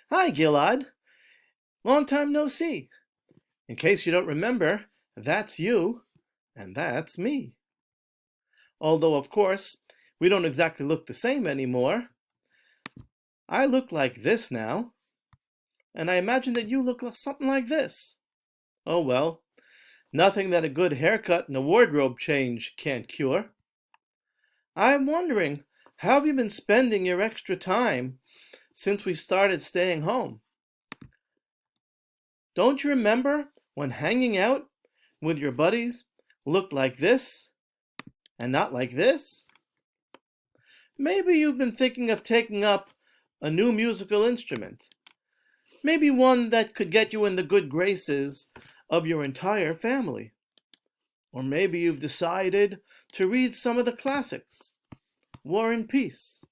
Hi, Gilad. Long time no see. In case you don't remember, that's you, and that's me. Although, of course, we don't exactly look the same anymore. I look like this now, and I imagine that you look something like this. Oh well, nothing that a good haircut and a wardrobe change can't cure. I'm wondering, how have you been spending your extra time since we started staying home? Don't you remember when hanging out with your buddies looked like this and not like this? Maybe you've been thinking of taking up a new musical instrument. Maybe one that could get you in the good graces of your entire family. Or maybe you've decided to read some of the classics, War and Peace,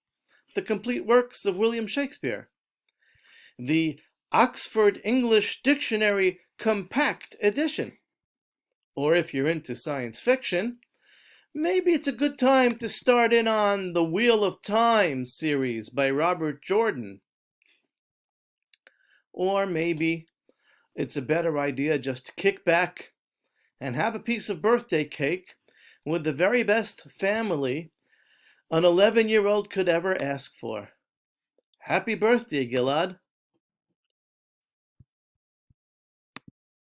the complete works of William Shakespeare, the Oxford English Dictionary Compact Edition. Or if you're into science fiction, maybe it's a good time to start in on the Wheel of Time series by Robert Jordan. Or maybe it's a better idea just to kick back and have a piece of birthday cake with the very best family an 11-year-old could ever ask for. Happy birthday, Gilad.